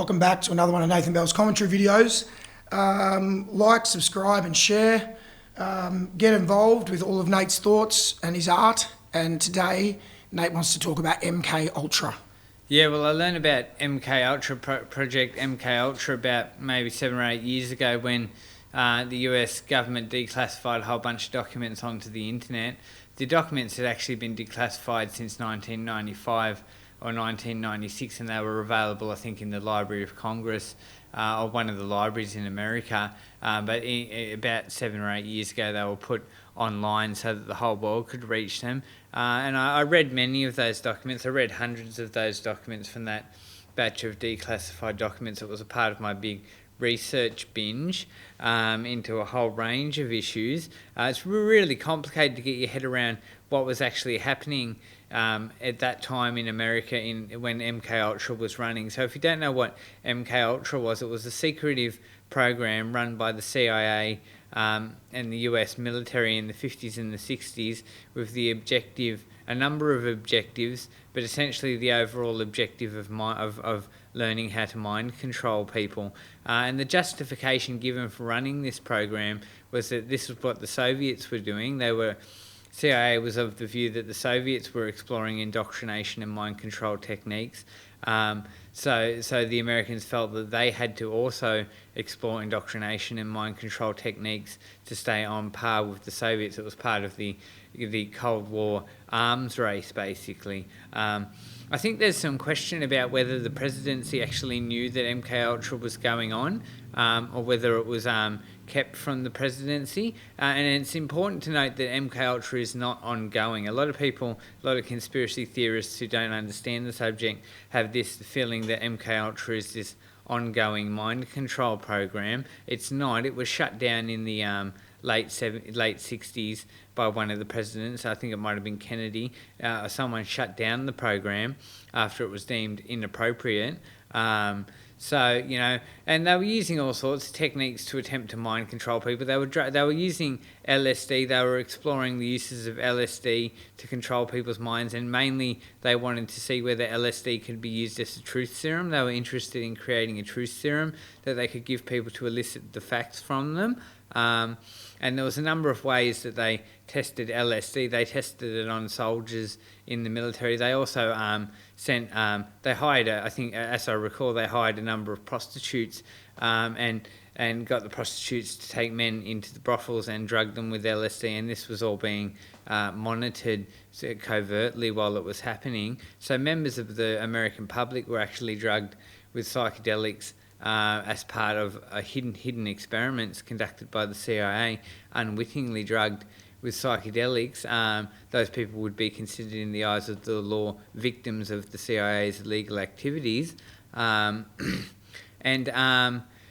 Welcome back to another one of Nathan Bell's commentary videos. Like, subscribe and share. Get involved with all of Nate's thoughts and his art. And today, Nate wants to talk about MK Ultra. Yeah, well, I learned about MK Ultra, Project MK Ultra, about maybe 7 or 8 years ago when the US government declassified a whole bunch of documents onto the internet. The documents had actually been declassified since 1995 or 1996, and they were available, I think, in the Library of Congress or one of the libraries in America. But about 7 or 8 years ago, they were put online so that the whole world could reach them. And I read many of those documents. I read hundreds of those documents from that batch of declassified documents. It was a part of my big research binge into a whole range of issues. It's really complicated to get your head around what was actually happening at that time in America when MK Ultra was running. So if you don't know what MK Ultra was, it was a secretive program run by the CIA and the US military in the 50s and the 60s with the objective, a number of objectives, but essentially the overall objective of learning how to mind control people. And the justification given for running this program was that this was what the Soviets were doing. CIA was of the view that the Soviets were exploring indoctrination and mind control techniques. So the Americans felt that they had to also explore indoctrination and mind control techniques to stay on par with the Soviets. It was part of the Cold War arms race, basically. I think there's some question about whether the presidency actually knew that MK Ultra was going on, or whether it was kept from the presidency. And it's important to note that MK Ultra is not ongoing. A lot of conspiracy theorists who don't understand the subject have this feeling that MK Ultra is this ongoing mind control program. It's not. It was shut down in the late 60s by one of the presidents. I think it might have been Kennedy. Someone shut down the program after it was deemed inappropriate. And they were using all sorts of techniques to attempt to mind control people. They were using LSD. They were exploring the uses of LSD to control people's minds, and mainly they wanted to see whether LSD could be used as a truth serum. They were interested in creating a truth serum that they could give people to elicit the facts from them. And there was a number of ways that they tested LSD. They tested it on soldiers in the military. They also they hired, as I recall, they hired a number of prostitutes and got the prostitutes to take men into the brothels and drug them with LSD. And this was all being monitored covertly while it was happening. So members of the American public were actually drugged with psychedelics as part of hidden experiments conducted by the CIA, unwittingly drugged with psychedelics. Those people would be considered, in the eyes of the law, victims of the CIA's illegal activities. And they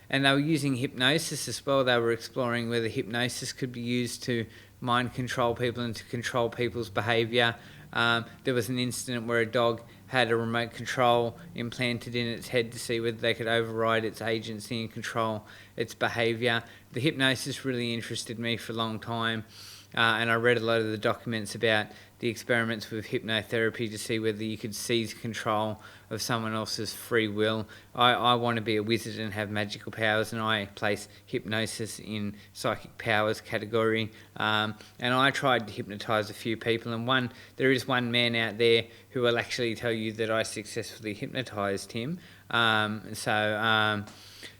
were using hypnosis as well. They were exploring whether hypnosis could be used to mind control people and to control people's behaviour. There was an incident where a dog had a remote control implanted in its head to see whether they could override its agency and control its behaviour. The hypnosis really interested me for a long time, and I read a lot of the documents about the experiments with hypnotherapy to see whether you could seize control of someone else's free will. I want to be a wizard and have magical powers, and I place hypnosis in psychic powers category. And I tried to hypnotise a few people, and there is one man out there who will actually tell you that I successfully hypnotised him.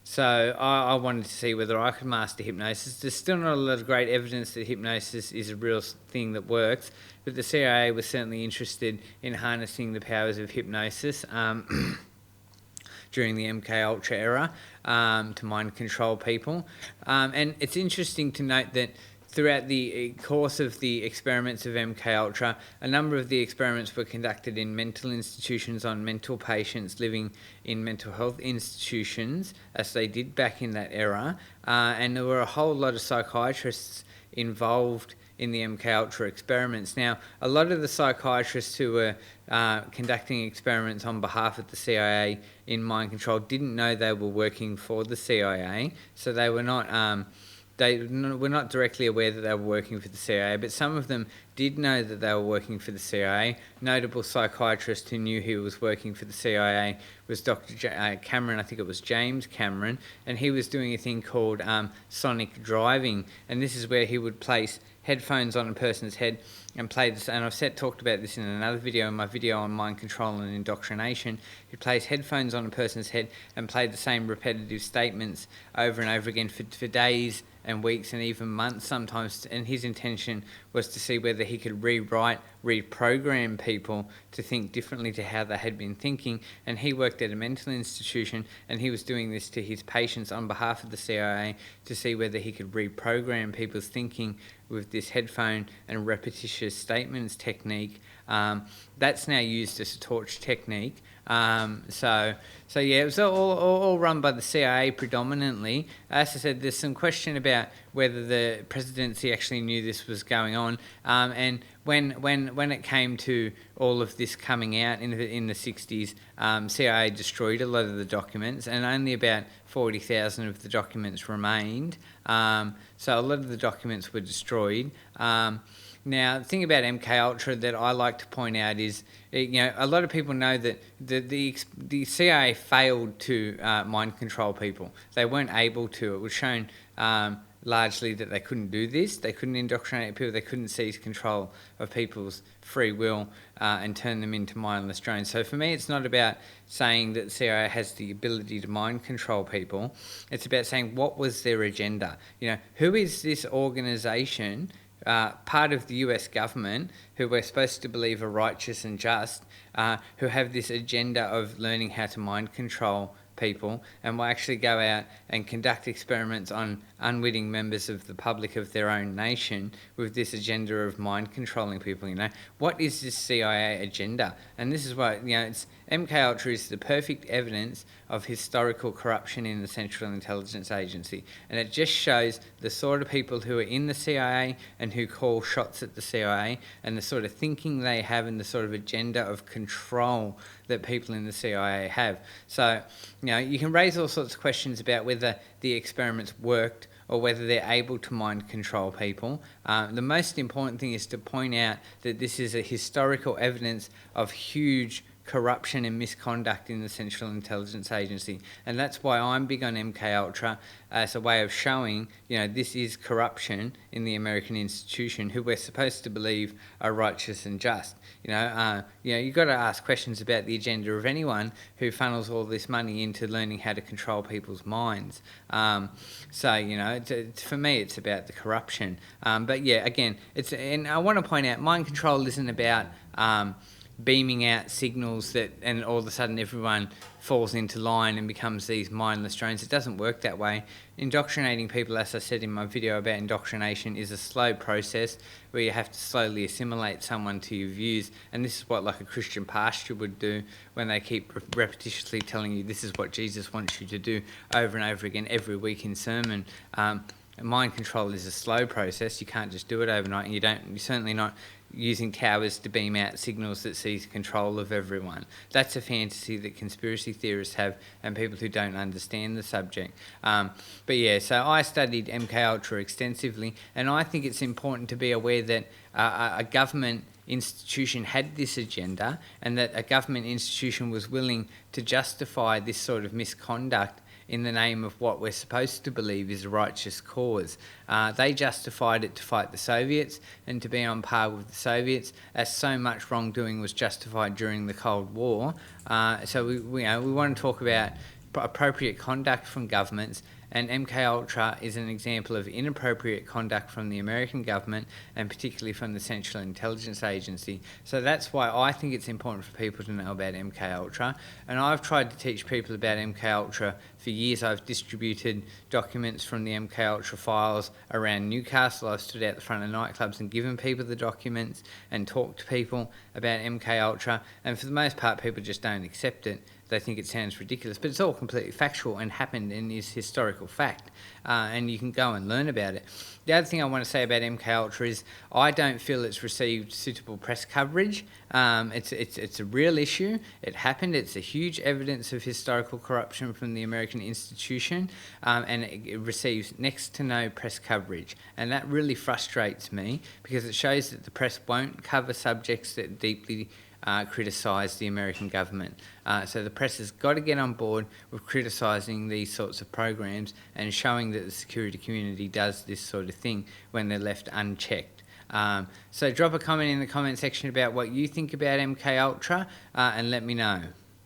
So I wanted to see whether I could master hypnosis. There's still not a lot of great evidence that hypnosis is a real thing that works, but the CIA was certainly interested in harnessing the powers of hypnosis during the MK Ultra era to mind control people. And it's interesting to note that throughout the course of the experiments of MK Ultra, a number of the experiments were conducted in mental institutions on mental patients living in mental health institutions, as they did back in that era. And there were a whole lot of psychiatrists involved in the MK Ultra experiments. Now, a lot of the psychiatrists who were conducting experiments on behalf of the CIA in mind control didn't know they were working for the CIA, so they were not directly aware that they were working for the CIA, but some of them did know that they were working for the CIA. Notable psychiatrist who knew he was working for the CIA was Dr. Cameron, I think it was James Cameron, and he was doing a thing called sonic driving, and this is where he would place headphones on a person's head and play this, and I've talked about this in another video, in my video on mind control and indoctrination. He plays headphones on a person's head and played the same repetitive statements over and over again for days and weeks and even months sometimes, and his intention was to see whether he could reprogram people to think differently to how they had been thinking. And he worked at a mental institution, and he was doing this to his patients on behalf of the CIA to see whether he could reprogram people's thinking with this headphone and repetitious statements technique. That's now used as a torch technique. So yeah, it was all run by the CIA predominantly. As I said, there's some question about whether the presidency actually knew this was going on. And when it came to all of this coming out in the 60s, CIA destroyed a lot of the documents, and only about 40,000 of the documents remained. So a lot of the documents were destroyed. Now, the thing about MKUltra that I like to point out is, a lot of people know that the CIA failed to mind control people. They weren't able to. It was shown largely that they couldn't do this. They couldn't indoctrinate people. They couldn't seize control of people's free will and turn them into mindless drones. So for me, it's not about saying that the CIA has the ability to mind control people. It's about saying, what was their agenda? Who is this organisation, part of the US government, who we're supposed to believe are righteous and just, who have this agenda of learning how to mind control people, and will actually go out and conduct experiments on unwitting members of the public of their own nation with this agenda of mind controlling people. What is this CIA agenda? And this is why it's MKUltra is the perfect evidence of historical corruption in the Central Intelligence Agency, and it just shows the sort of people who are in the CIA and who call shots at the CIA, and the sort of thinking they have, and the sort of agenda of control that people in the CIA have. So, you can raise all sorts of questions about whether the experiments worked or whether they're able to mind control people. The most important thing is to point out that this is a historical evidence of huge corruption and misconduct in the Central Intelligence Agency, and that's why I'm big on MKUltra as a way of showing, this is corruption in the American institution, who we're supposed to believe are righteous and just. You've got to ask questions about the agenda of anyone who funnels all this money into learning how to control people's minds. For me, it's about the corruption. But yeah, again, and I want to point out, mind control isn't about beaming out signals and all of a sudden everyone falls into line and becomes these mindless drones. It doesn't work that way. Indoctrinating people, as I said in my video about indoctrination, is a slow process where you have to slowly assimilate someone to your views, and this is what a Christian pastor would do when they keep repetitiously telling you this is what Jesus wants you to do over and over again every week in sermon. Mind control is a slow process. You can't just do it overnight, and you're certainly not using towers to beam out signals that seize control of everyone. That's a fantasy that conspiracy theorists have and people who don't understand the subject. So I studied MKUltra extensively, and I think it's important to be aware that a government institution had this agenda, and that a government institution was willing to justify this sort of misconduct in the name of what we're supposed to believe is a righteous cause. They justified it to fight the Soviets and to be on par with the Soviets, as so much wrongdoing was justified during the Cold War. So we want to talk about appropriate conduct from governments, and MKUltra is an example of inappropriate conduct from the American government, and particularly from the Central Intelligence Agency. So that's why I think it's important for people to know about MKUltra, and I've tried to teach people about MKUltra for years. I've distributed documents from the MKUltra files around Newcastle. I've stood out the front of nightclubs and given people the documents and talked to people about MKUltra, and for the most part people just don't accept it. they think it sounds ridiculous, but it's all completely factual and happened and is historical fact, and you can go and learn about it. The other thing I want to say about MK Ultra is I don't feel it's received suitable press coverage. It's a real issue. It happened. It's a huge evidence of historical corruption from the American institution, and it receives next to no press coverage. And that really frustrates me because it shows that the press won't cover subjects that deeply criticise the American government. So the press has got to get on board with criticising these sorts of programs and showing that the security community does this sort of thing when they're left unchecked. So drop a comment in the comment section about what you think about MK Ultra and let me know.